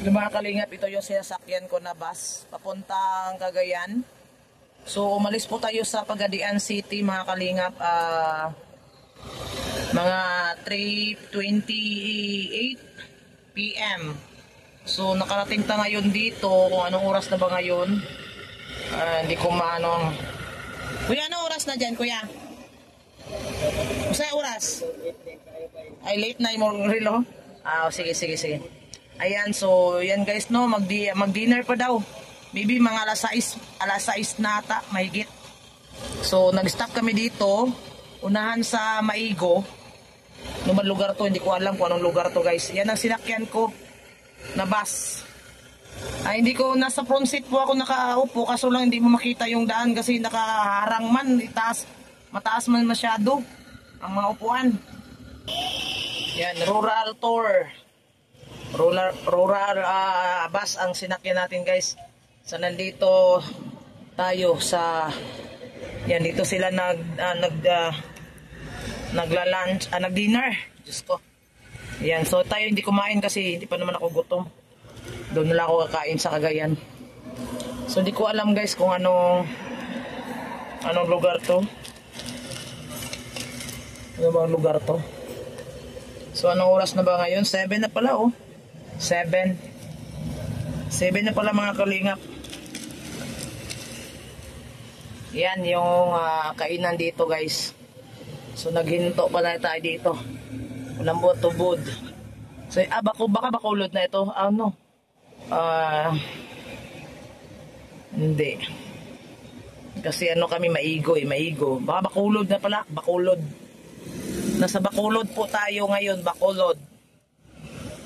Yung mga kalingap, ito yung sinasakyan ko na bus papuntang Cagayan. So umalis po tayo sa Pagadian City mga kalingap, mga 3:28 PM. So nakarating ta ngayon dito. Kung anong oras na ba ngayon, hindi ko maano. Kuya, anong oras na dyan, kuya? Masaya oras? Ay, late na yung relo? Sige. Ayan, so yan guys, no, mag-dinner pa daw. Maybe mga alas 6 na ata, mahigit. So nag-stop kami dito, unahan sa Maigo. Ano man lugar to, hindi ko alam kung anong lugar to guys. Yan ang sinakyan ko na bus. Hindi ko, nasa front seat po ako nakaupo, kaso lang hindi mo makita yung daan kasi nakaharang man, mataas man masyado ang mga upuan. Yan, rural tour. Rural bus ang sinakyan natin guys. So nandito tayo sa, yan, dito sila nagla-lunch, nag-dinner. Diyos ko. Yan, so tayo hindi kumain kasi hindi pa naman ako gutom. Doon na lang ako kakain sa Cagayan. So hindi ko alam guys kung anong lugar to. Ano bang lugar to? So anong oras na ba ngayon? 7 na pala, oh. 7 na pala mga kalingap. Yan yung kainan dito guys. So naghinto pala tayo dito. Ulambot tubod. So baka Bacolod na ito. Hindi. Kasi kami Maigo. Baka Bacolod na pala. Bacolod. Nasa Bacolod po tayo ngayon. Bacolod.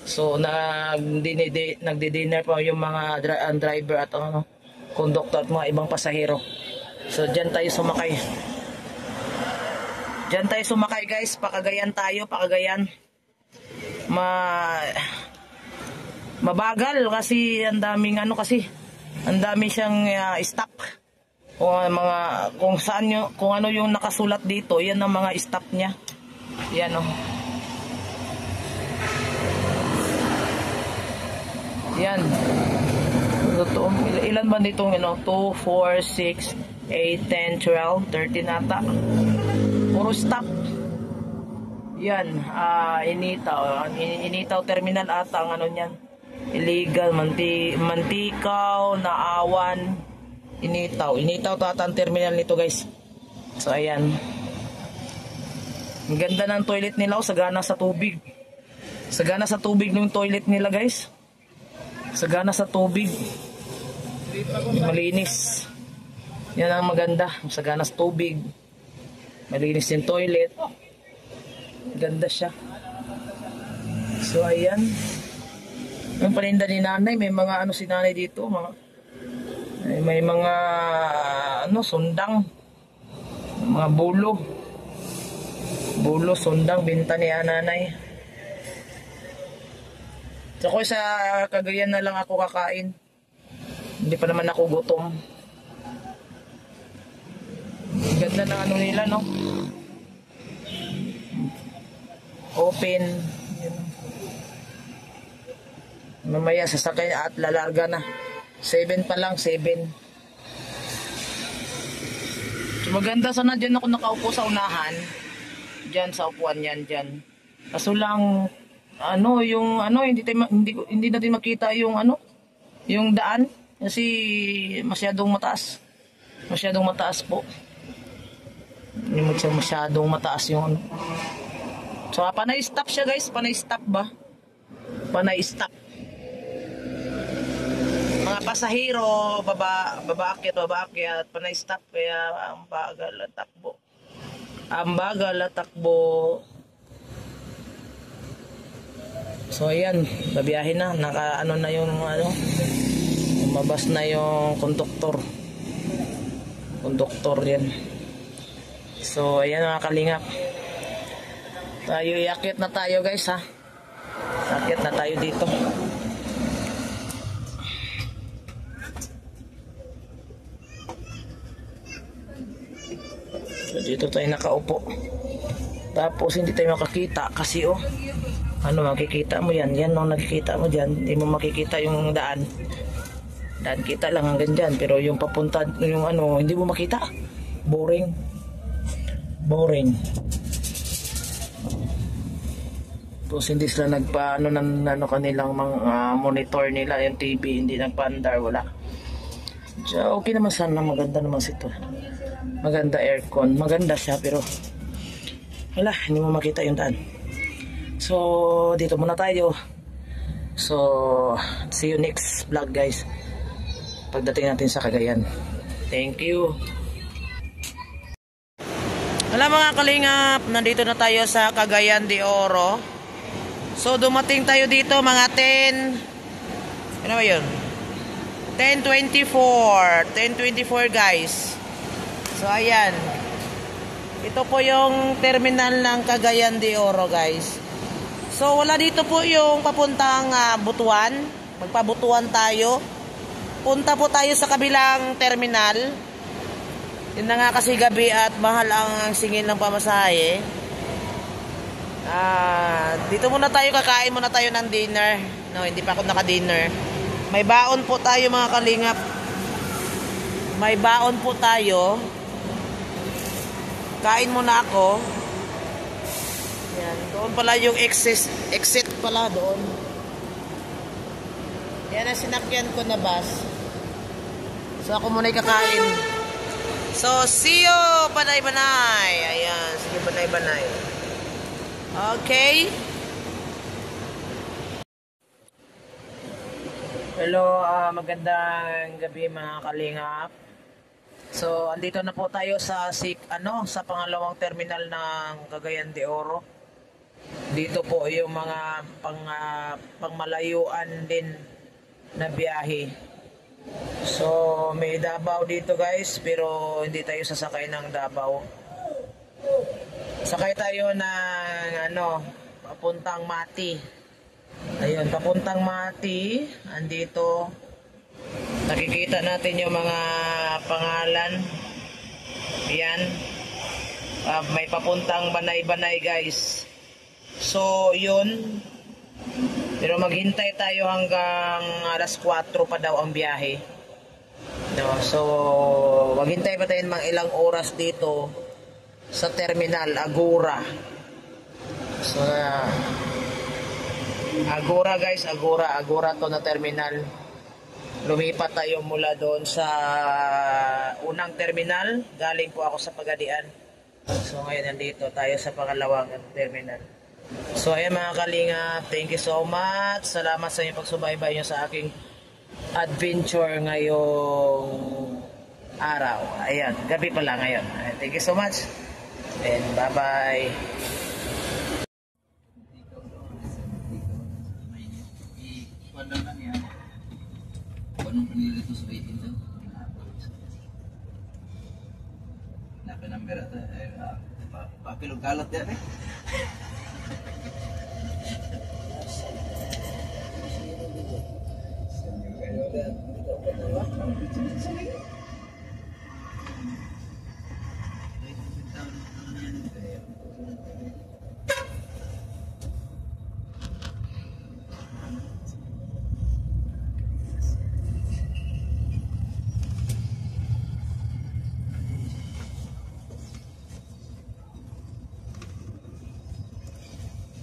So nagdi-dinner pa yung mga driver at conductor at mga ibang pasahero. So dyan tayo sumakay. Guys. Pakagayan tayo. Mabagal kasi ang daming ang dami siyang stop. Kung ano yung nakasulat dito, yan ang mga stop niya. Yan, oh. Yan. Ilan ba ditong 2, 4, 6, 8, 10, 12, 13 ata. Puro stop. Yan, Initaw terminal ata ang niyan. Illegal, Mantikaw, Naawan, Initaw ata ang terminal nito guys. So ayan. Ang ganda ng toilet nila, sagana sa tubig. Sagana sa tubig ng toilet nila guys. Sagana sa tubig. Malinis. Yan ang maganda, sagana sa tubig. Malinis yung toilet. Ganda siya. So ayan. Ang paninda ni nanay, may mga si nanay dito, may mga sundang, mga bulo, sundang, binta ni nanay. So ako sa Cagayan na lang ako kakain. Hindi pa naman ako gutom. Ganda ng nila, no? Open. Mamaya sasakay at lalarga na. 7 pa lang, 7. So maganda sana dyan ako nakaupo sa unahan. Dyan sa upuan yan, dyan. Kaso lang, hindi natin makita yung yung daan. Kasi masyadong mataas. Masyadong mataas po. Hindi masyadong mataas yung So panay stop siya guys, panay stop ba? Panay stop. Mga pasahero, babaakyat, panay stop, kaya ang bagal at takbo. So ayan, babiyahin na, na yung umabas na yung konduktor yan. So ayan mga kalingap, iakyat na tayo guys ha. Akyat na tayo dito. So dito tayo nakaupo. Tapos hindi tayo makakita kasi ano, makikita mo yan. Yan ang nakikita mo dyan. Hindi mo makikita yung daan. Daan kita lang hanggang dyan. Pero yung papunta, yung ano, hindi mo makita. Boring. Boring. Tapos hindi sila nagpaano ng ano kanilang mga monitor nila, yung TV, hindi nagpaandar, wala. So, okay naman sana, maganda naman ito. Maganda aircon, maganda siya pero wala, hindi mo makita yung daan. So, dito muna tayo. So, see you next vlog guys. Pagdating natin sa Cagayan. Thank you. Wala mga kalingap, nandito na tayo sa Cagayan de Oro. So dumating tayo dito mga 10, ano ba yun? 10:24 guys. So ayan. Ito po yung terminal ng Cagayan de Oro guys. So wala dito po yung papuntang Butuan. Magpabutuan tayo. Punta po tayo sa kabilang terminal. Yun na nga kasi gabi at mahal ang singil ng pamasahe. Dito muna tayo, kakain muna tayo ng dinner. No, hindi pa ako naka-dinner. May baon po tayo mga kalingap. May baon po tayo. Kain muna ako. Yan, doon pala yung exit pala doon. Yan ang sinakyan ko na bus. So ako muna kakain. So see you, banay-banay. Ayan, sige banay-banay. Okay. Hello, magandang gabi mga kalingap. So, andito na po tayo sa sa pangalawang terminal ng Cagayan de Oro. Dito po yung mga pangmalayuan din na biyahe. So, may Davao dito guys, pero hindi tayo sasakay ng Davao. Sakay tayo ng papuntang Mati. Ayun, papuntang Mati. Andito nakikita natin yung mga pangalan. Yan. May papuntang Banay-Banay guys. So, yun. Pero maghintay tayo hanggang alas 4 pa daw ang biyahe. No, so, maghintay pa tayo mga ilang oras dito sa terminal Agora. So Agora guys, Agora to na terminal. Lumipat tayo mula doon sa unang terminal. Galing po ako sa Pagadian. So ngayon nandito tayo sa pangalawang terminal. So ayan mga kalinga, thank you so much. Salamat sa inyong pagsubaybay nyo sa aking adventure ngayong araw. Ayan, gabi pala ngayon. Thank you so much. And bye-bye. Anong panili ito sa waiting doon? Napinamber ito. Papilog kalat yan eh.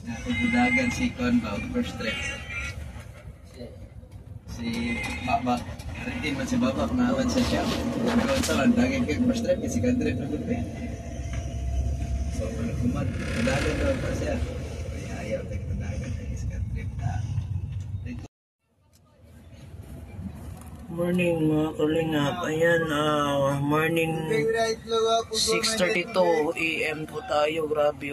Nakubudagan si Conbow, first trip. Si Baba, karating man si Baba, kumawad sa siya. Pero sa lang, daging kay first trip, kasi second trip na gulpi. So, kumad, kudagan daw pa siya. Kaya ayaw, kudagan sa second trip na. Morning mga kalingap. Ayan, morning 6:32 AM po tayo. Grabe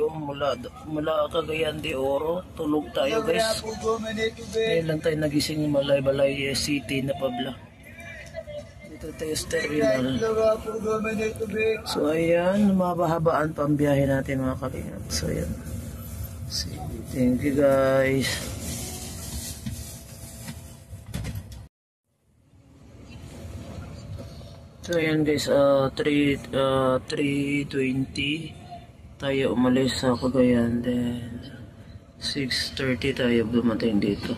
mula Cagayan de Oro. Tulog tayo guys. Ngayon lang tayo nagising yung Balay City na Pabla. Dito tayo sa terminal. So ayan, mabahabaan pa ang biyahe natin mga kalingap. So ayan. Thank you guys. So ayan guys, 3:20 tayo umalis sa Cagayan. Then 6:30 tayo dumating dito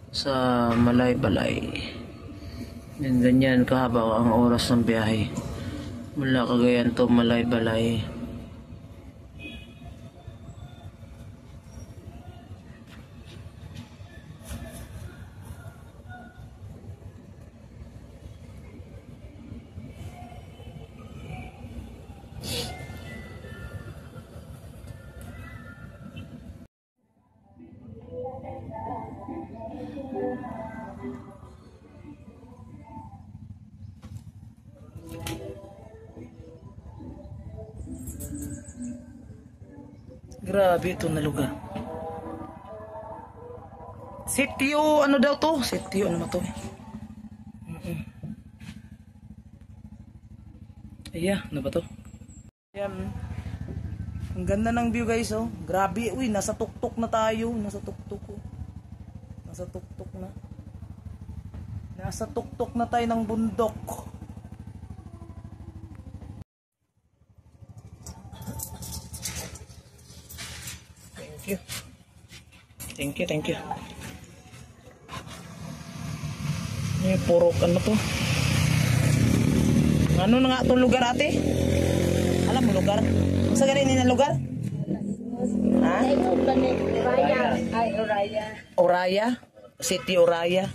sa Malaybalay. Yan, ganyan kahaba ang oras ng biyahe mula Cagayan to Malaybalay. Grabe ito na lugar. Sitio, ano daw to? Sitio, ano ba to? Ayan, ano ba to? Ayan. Ang ganda ng view guys, oh. Grabe, uy, nasa tuktok na tayo. Nasa tuktok, oh. Nasa tuktok na. Nasa tuktok na tayo ng bundok. Thank you. Ini puro ano to? Ano na nga itong lugar ate? Alam mo lugar? Sa ganyan na lugar? Ha? Oraya? City Oraya?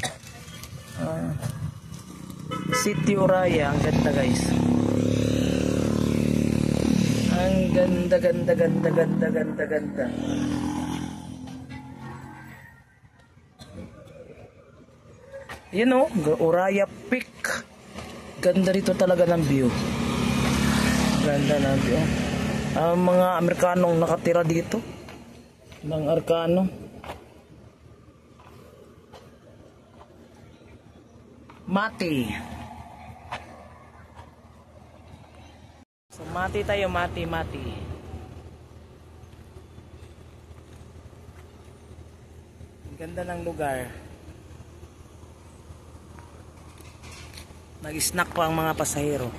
City Oraya. Ang ganda guys. Ang ganda. Yan o, Oraya Peak. Ganda rito talaga ng view. Ganda ng view. Ang mga Amerikanong nakatira dito. Mga Arkano. Mati. So mati tayo, mati. Ganda ng lugar. Nag-snack pa ang mga pasahero.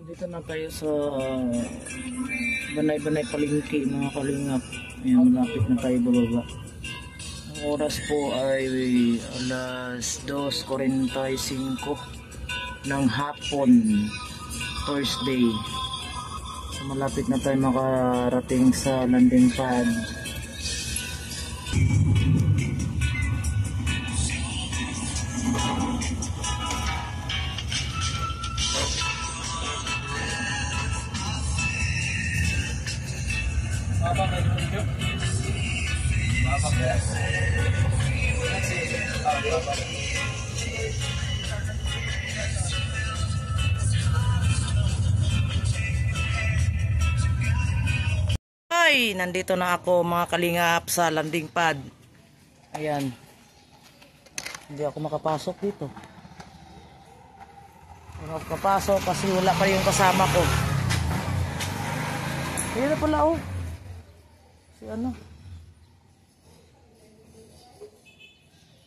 Dito na tayo sa Banay-Banay Palengke mga kalingap. Ayan, malapit na tayo bababa. Ang oras po ay alas 2:45 ng hapon, Thursday. So, malapit na tayo makarating sa landing pad. Ay, nandito na ako mga kalingap sa landing pad. Ayan. Hindi ako makapasok dito. Hindi ako makapasok kasi wala pa yung kasama ko. Ayan na pala oh. Si ano.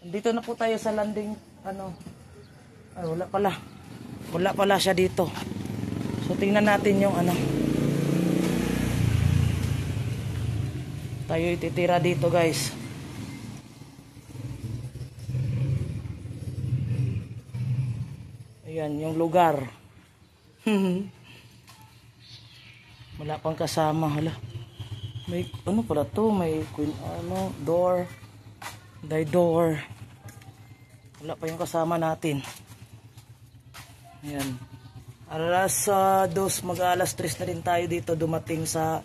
Dito na po tayo sa landing ano. Ay, wala pala. Wala pala siya dito. So tingnan natin yung ano. Tayo ititira dito guys. Ayan yung lugar. Wala pang kasama. Hala. May ano pala to? May ano, door. Door. Wala pa yung kasama natin. Ayan. Alas 2 mag-alas 3 na rin tayo dito dumating sa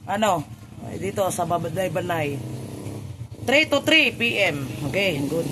ano? Dito sa Banay-Banay 3 to 3 PM. Okay, good.